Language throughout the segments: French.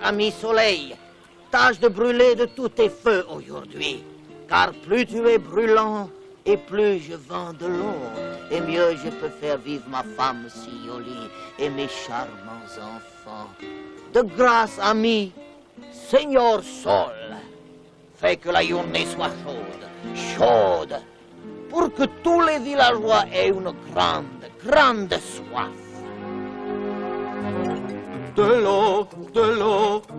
ami soleil. Tâche de brûler de tous tes feux aujourd'hui. Car plus tu es brûlant, et plus je vends de l'or, et mieux je peux faire vivre ma femme si jolie et mes charmants enfants. De grâce, ami, Seigneur Sol, fais que la journée soit chaude, pour que tous les villageois aient une grande soif. De l'eau,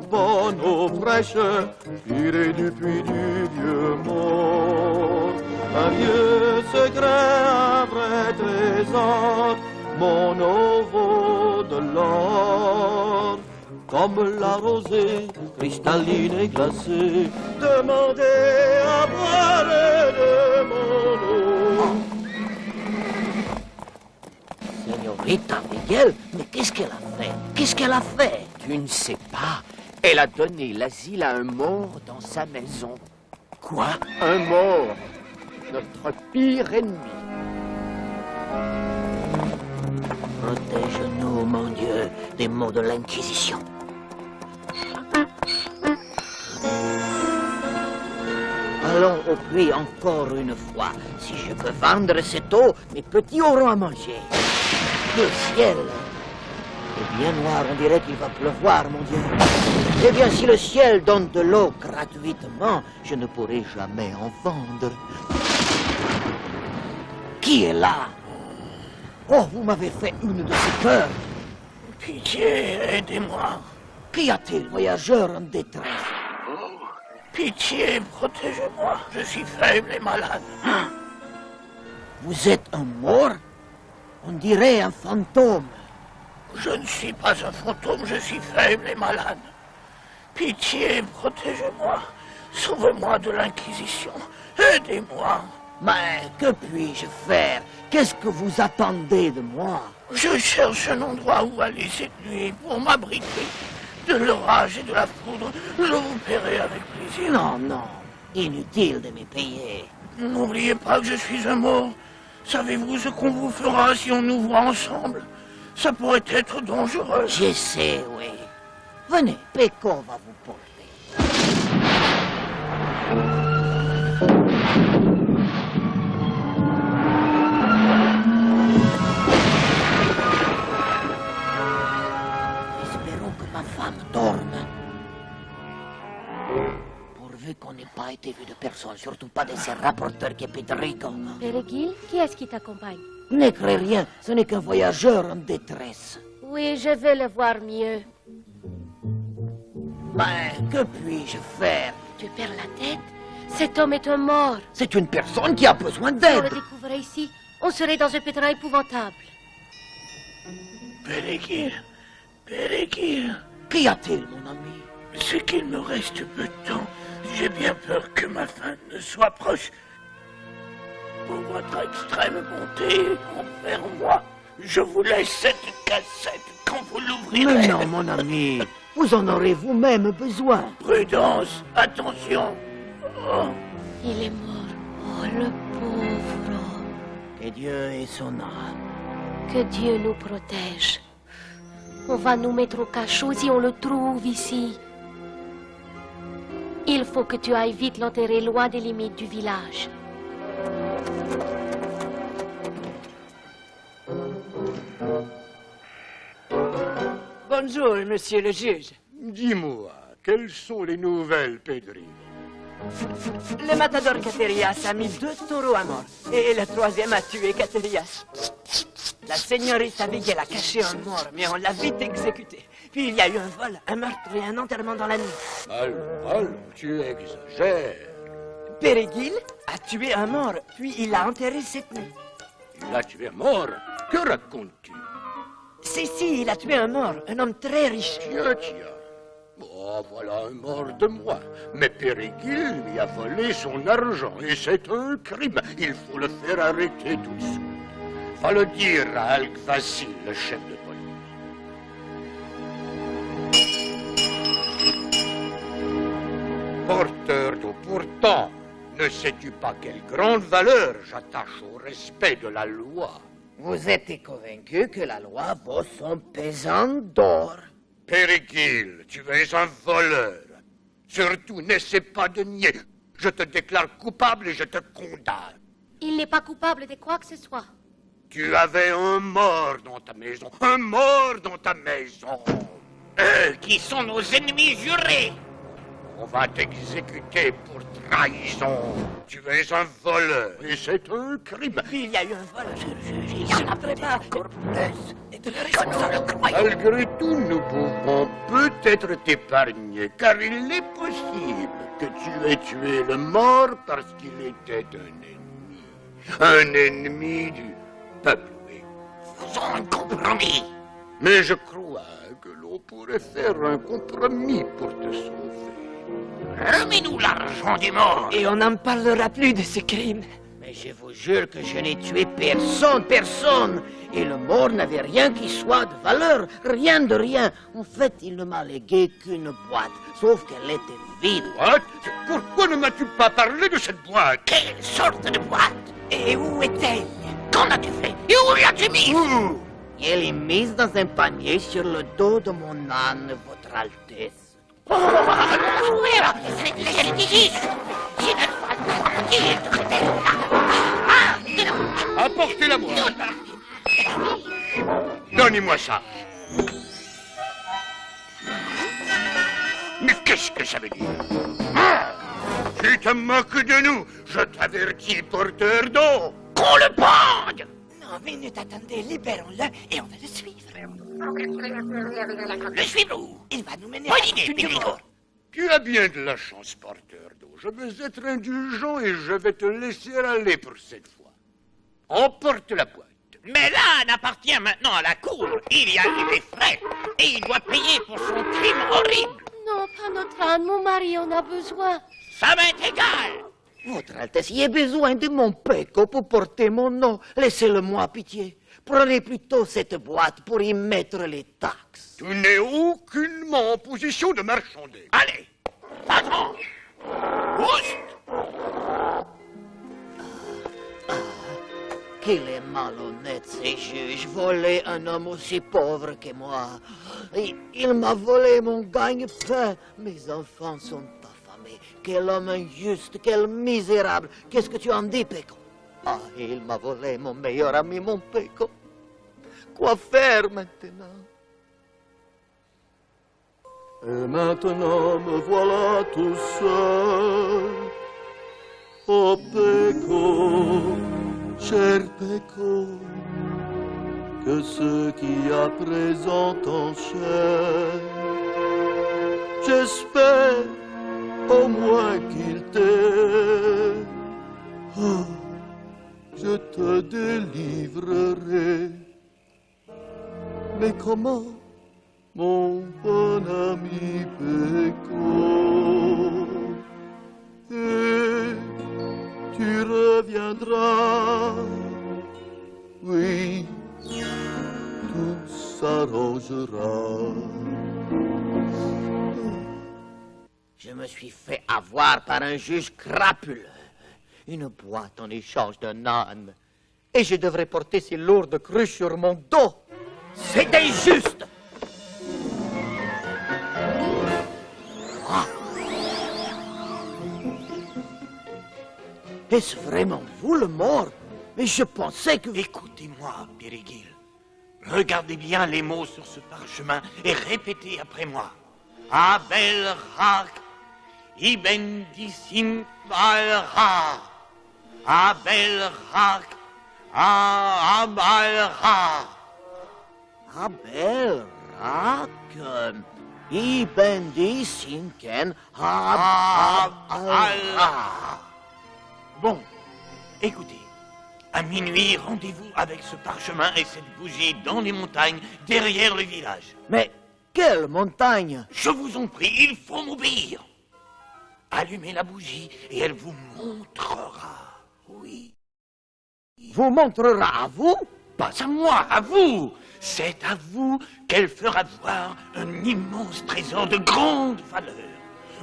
bonne eau fraîche, tirée du puits du vieux mort. Un vieux secret, un vrai trésor, mon eau vaut de l'or. Comme la rosée, cristalline et glacée, demandez à boire de mon eau. Señorita Miguel, mais qu'est-ce qu'elle a fait? Qu'est-ce qu'elle a fait? Tu ne sais pas. Elle a donné l'asile à un mort dans sa maison. Quoi? Un mort. Notre pire ennemi. Protège-nous, mon Dieu, des maux de l'Inquisition. Allons au puits encore une fois. Si je peux vendre cette eau, mes petits auront à manger. Le ciel est bien noir, on dirait qu'il va pleuvoir, mon Dieu. Eh bien, si le ciel donne de l'eau gratuitement, je ne pourrai jamais en vendre. Qui est là? Oh, vous m'avez fait une de ces peurs. Pitié, aidez-moi. Qu'y a-t-il, voyageur en détresse? Pitié, protégez-moi. Je suis faible et malade. Vous êtes un mort? On dirait un fantôme. Je ne suis pas un fantôme, je suis faible et malade. Pitié, protégez-moi. Sauvez-moi de l'Inquisition. Aidez-moi. Mais que puis-je faire? Qu'est-ce que vous attendez de moi? Je cherche un endroit où aller cette nuit pour m'abriter de l'orage et de la foudre. Je vous paierai avec plaisir. Non, non. Inutile de me payer. N'oubliez pas que je suis un mort. Savez-vous ce qu'on vous fera si on nous voit ensemble? Ça pourrait être dangereux. Je sais, oui. Venez, Péco va vous porter. Espérons que ma femme dorme. Pourvu qu'on n'ait pas été vu de personne, surtout pas de ces rapporteurs qui est Pedrico. Pérégil, qui est-ce qui t'accompagne? N'écris rien, ce n'est qu'un voyageur en détresse. Oui, je vais le voir mieux. Mais que puis-je faire? Tu perds la tête? Cet homme est un mort. C'est une personne qui a besoin Si on d'aide. le découvrait ici, on serait dans un pétrin épouvantable. Pérégil, Pérégil, Qu'y a-t-il, mon ami? c'est qu'il me reste peu de temps. J'ai bien peur que ma fin ne soit proche. Pour votre extrême bonté envers moi, je vous laisse cette cassette quand vous l'ouvrirez. Mais non, mon ami, vous en aurez vous-même besoin. Prudence, attention. Oh. Il est mort. Oh, le pauvre homme. Que Dieu ait son âme. Que Dieu nous protège. On va nous mettre au cachot si on le trouve ici. Il faut que tu ailles vite l'enterrer loin des limites du village. Bonjour, monsieur le juge. Dis-moi, quelles sont les nouvelles, Pedri? Le matador Caterias a mis 2 taureaux à mort. Et le 3e a tué Caterias. La señorita Miguel a caché un mort, mais on l'a vite exécuté. Puis il y a eu un vol, un meurtre et un enterrement dans la nuit. Allons, tu exagères. Pérégil a tué un mort, puis il l'a enterré cette nuit. Il a tué mort. Que racontes-tu? Si, il a tué un mort, un homme très riche. Tiens. Oh, voilà un mort de moi. Mais Pérégil lui a volé son argent et c'est un crime. Il faut le faire arrêter tout de suite. Va le dire à Alguacil, le chef de police. Porteur d'eau, pourtant, ne sais-tu pas quelle grande valeur j'attache au respect de la loi? Vous êtes convaincu que la loi vaut son pesant d'or? Péricule, tu es un voleur. Surtout, n'essaie pas de nier. Je te déclare coupable et je te condamne. Il n'est pas coupable de quoi que ce soit. Tu avais un mort dans ta maison. Un mort dans ta maison. Eux qui sont nos ennemis jurés. On va t'exécuter pour trahison. Tu es un voleur et c'est un crime. Il y a eu un vol. Il y en a pas encore plus. Et de Malgré tout, nous pouvons peut-être t'épargner, car il est possible que tu aies tué le mort parce qu'il était un ennemi du peuple. Faisons un compromis. Mais je crois que l'on pourrait faire un compromis pour te sauver. Remets-nous l'argent du mort. Et on n'en parlera plus de ce crime. Mais je vous jure que je n'ai tué personne. Et le mort n'avait rien qui soit de valeur, rien de rien. En fait, il ne m'a légué qu'une boîte, sauf qu'elle était vide. What? Pourquoi ne m'as-tu pas parlé de cette boîte? Quelle sorte de boîte? Et où est-elle? Qu'en as-tu fait? Et où l'as-tu mise? Elle est mise dans un panier sur le dos de mon âne, Votre Altesse. Apportez-la-moi. Donnez-moi ça. Mais qu'est-ce que ça veut dire? Tu te moques de nous. Je t'avertis, porteur d'eau. Qu'on le pende! Non, minute, attendez, libérons-le et on va le suivre. Le suivre où? Il va nous mener Bonne à idée, une Pédrigo. mort. Tu as bien de la chance, porteur d'eau. Je vais être indulgent et je vais te laisser aller pour cette fois. Emporte la boîte. Mais l'âne appartient maintenant à la cour. Il y a eu des frais. Et il doit payer pour son crime horrible. Non, pas notre âne, mon mari en a besoin. Ça m'est égal. Votre Altesse, j'ai besoin de mon péco pour porter mon nom. Laissez-le-moi, pitié. Prenez plutôt cette boîte pour y mettre les taxes. Tu n'es aucunement en position de marchander. Allez, va-t'en. Oust. Qu'il est malhonnête, ces juges. Voler un homme aussi pauvre que moi. Il m'a volé mon gagne-pain. Mes enfants sont affamés. Quel homme injuste, quel misérable. Qu'est-ce que tu en dis, Péco? Ah, il m'a volé mon meilleur ami, mon Péco. Quoi faire maintenant? Et maintenant me voilà tout seul. Oh Péco, cher Péco, que ce qui à présent t'enchaîne, j'espère au moins qu'il t'aime. Oh, je te délivrerai. Mais comment, mon bon ami Péco? Et tu reviendras, oui, tout s'arrangera. Je me suis fait avoir par un juge crapuleux. Une boîte en échange d'un âne. Et je devrais porter ces lourdes cruches sur mon dos. C'est injuste! Ah. Est-ce vraiment vous le mort? Mais je pensais que... Écoutez-moi, Périgil. Regardez bien les mots sur ce parchemin et répétez après moi. Abel Rak, Ibn Dissim Balra. Abel Rak, Abel Rak. Abel Rak, Ibendi Sinken, Abel. Bon, écoutez. À minuit, rendez-vous avec ce parchemin et cette bougie dans les montagnes derrière le village. Mais quelle montagne? Je vous en prie, il faut m'obéir. Allumez la bougie et elle vous montrera. Oui. Vous montrera à vous? Pas à moi, à vous. C'est à vous qu'elle fera voir un immense trésor de grande valeur.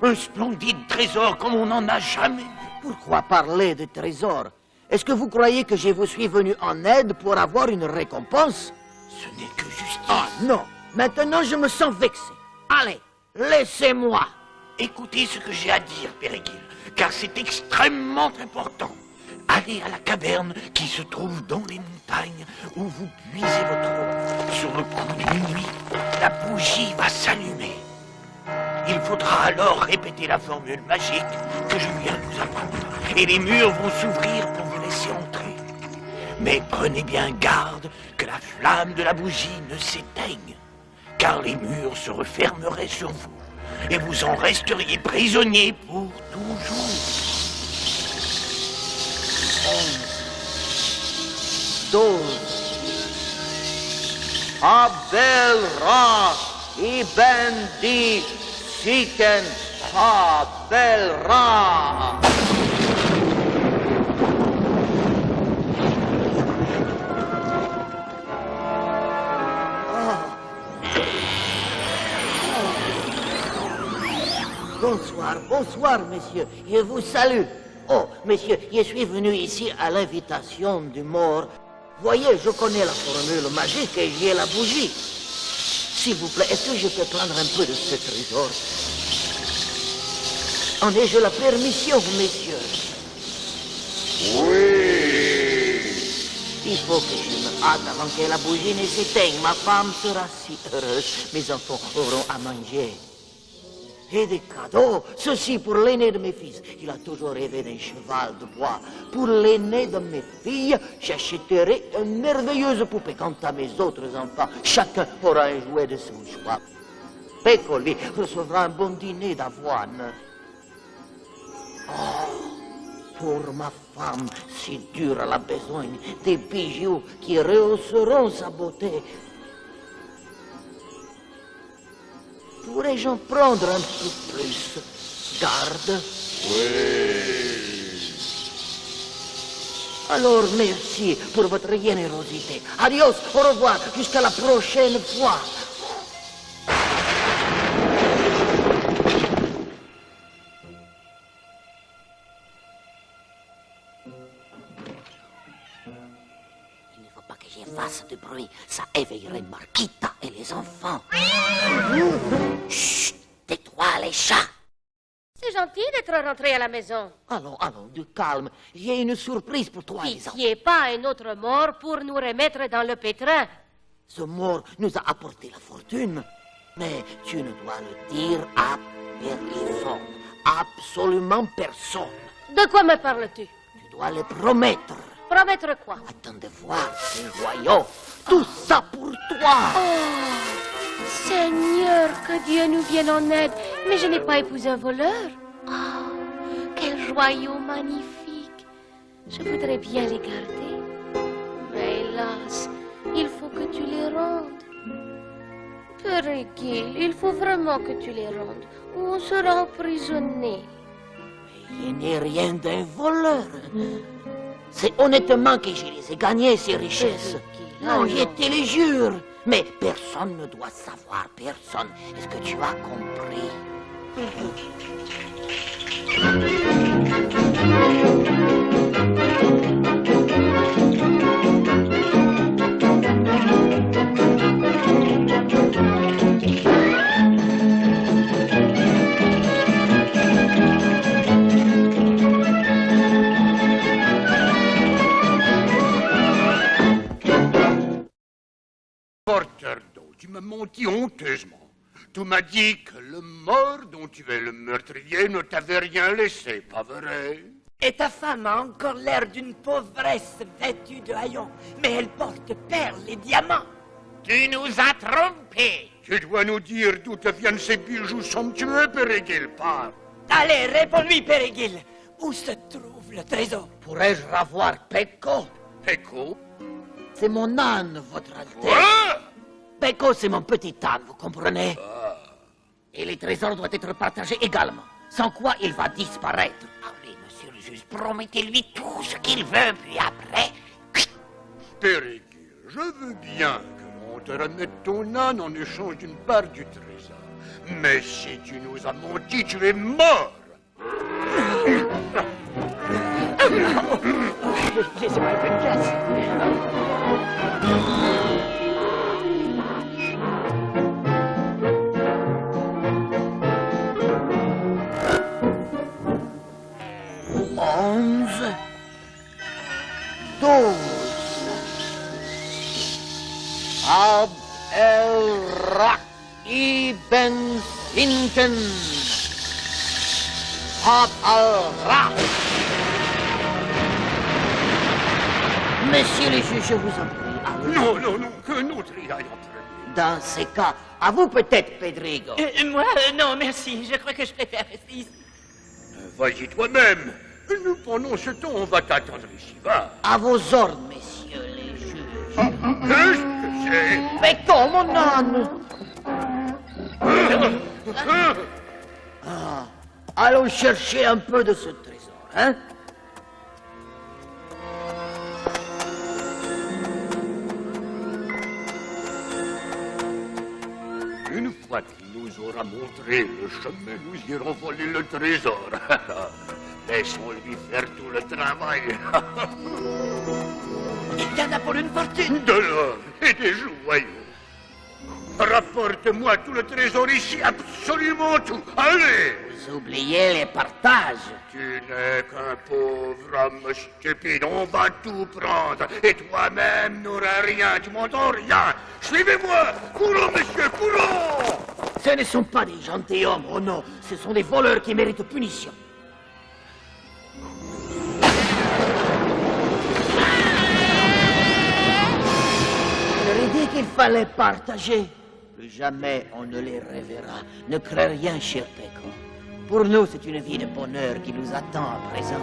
Un splendide trésor comme on n'en a jamais vu. Pourquoi parler de trésor? Est-ce que vous croyez que je vous suis venu en aide pour avoir une récompense? Ce n'est que justice. Ah non, Maintenant, je me sens vexé. Allez, laissez-moi. Écoutez ce que j'ai à dire, Périguil, car c'est extrêmement important. Allez à la caverne qui se trouve dans les montagnes où vous puisez votre eau. Sur le coup de minuit, la bougie va s'allumer. Il faudra alors répéter la formule magique que je viens de vous apprendre. Et les murs vont s'ouvrir pour vous laisser entrer. Mais prenez bien garde que la flamme de la bougie ne s'éteigne, car les murs se refermeraient sur vous et vous en resteriez prisonnier pour toujours. 12. Abel Ra, Ibn Di Siken, Abel Ra. Bonsoir, bonsoir, messieurs. Je vous salue. Oh, messieurs, je suis venu ici à l'invitation du mort. Voyez, je connais la formule magique et j'ai la bougie. S'il vous plaît, est-ce que je peux prendre un peu de ce trésor? En ai-je la permission, messieurs? Oui. Il faut que je me hâte avant que la bougie ne s'éteigne. Ma femme sera si heureuse. Mes enfants auront à manger. Et des cadeaux, ceci pour l'aîné de mes fils. Il a toujours rêvé d'un cheval de bois. Pour l'aîné de mes filles, j'achèterai une merveilleuse poupée. Quant à mes autres enfants, chacun aura un jouet de son choix. Pecco, lui, recevra un bon dîner d'avoine. Oh, pour ma femme, si dure elle a besoin des bijoux qui rehausseront sa beauté. Pourrais-je en prendre un peu plus? Garde. Oui. Alors, merci pour votre générosité. Adios, au revoir, jusqu'à la prochaine fois. Il ne faut pas que j'y fasse de bruit. Ça éveillerait Marquita et les enfants. Chut, tais-toi, les chats. C'est gentil d'être rentré à la maison. Allons, allons, du calme. J'ai une surprise pour toi, Lisa. Pitié, pas un autre mort pour nous remettre dans le pétrin. Ce mort nous a apporté la fortune. Mais tu ne dois le dire à personne. Absolument personne. De quoi me parles-tu? Tu dois le promettre. Promettre quoi? Attends de voir ces royaumes. Tout ça pour toi. Oh, Seigneur, que Dieu nous vienne en aide. Mais je n'ai pas épousé un voleur. Oh, quel joyau magnifique. Je voudrais bien les garder. Mais hélas, il faut que tu les rendes. Périguil, il faut vraiment que tu les rendes, ou on sera emprisonné. Mais je n'ai rien d'un voleur. C'est honnêtement que je les ai gagnés, ces richesses. Périguil, Non, allons. je te le jure. Mais personne ne doit savoir, personne. Est-ce que tu as compris? Porteur d'eau, tu m'as menti honteusement. Tu m'as dit que le mort dont tu es le meurtrier ne t'avait rien laissé, pas vrai? Et ta femme a encore l'air d'une pauvresse vêtue de haillons, mais elle porte perles et diamants. Tu nous as trompés. Tu dois nous dire d'où te viennent ces bijoux somptueux, Périguil, parle. Allez, réponds-lui, Périguil. Où se trouve le trésor? Pourrais-je revoir Pecco? Pecco? C'est mon âne, votre Altesse. Quoi? Pecco, c'est mon petit âne, vous comprenez? Et les trésors doivent être partagés également, sans quoi il va disparaître. Allez, monsieur le juge, promettez-lui tout ce qu'il veut, puis après... Périguil, je veux bien que l'on te remette ton âne en échange d'une part du trésor. Mais si tu nous as menti, tu es mort. Laissez-moi un peu de place. Spens Inken. Hop al Ra. Monsieur le juge, je vous en prie. à vous. Non, non, non, que notre y aille en premier. Dans ces cas, à vous peut-être, Pedrigo. Moi, non, merci. Je crois que je préfère rester ici. Vas-y toi-même. Nous, pendant ce temps, on va t'attendre ici. Va. À vos ordres, messieurs les juges. Qu'est-ce que c'est? Mais comment non? Allons chercher un peu de ce trésor, hein? Une fois qu'il nous aura montré le chemin, nous irons voler le trésor. Laissons-lui faire tout le travail. Il y en a pour une fortune. De l'or et des joyaux. Rapporte-moi tout le trésor ici, absolument tout. Allez! Vous oubliez les partages. Tu n'es qu'un pauvre homme stupide, on va tout prendre. Et toi-même n'auras rien, tu m'entends rien. Suivez-moi! Courons, monsieur, courons! Ce ne sont pas des gentilshommes, oh non. Ce sont des voleurs qui méritent punition. Je leur ai dit qu'il fallait partager. Plus jamais on ne les reverra. Ne crains rien, cher Péco. Pour nous, c'est une vie de bonheur qui nous attend à présent.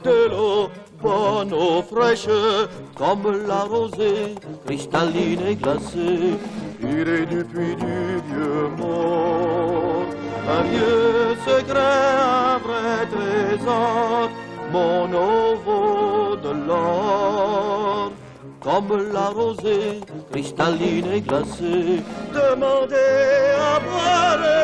De l'eau, bonne eau fraîche, comme la rosée, cristalline et glacée, tirée du puits du vieux mort. Un vieux secret, un vrai trésor, mon eau vaut de l'or. Comme la rosée, cristalline et glacée, demandez à boire.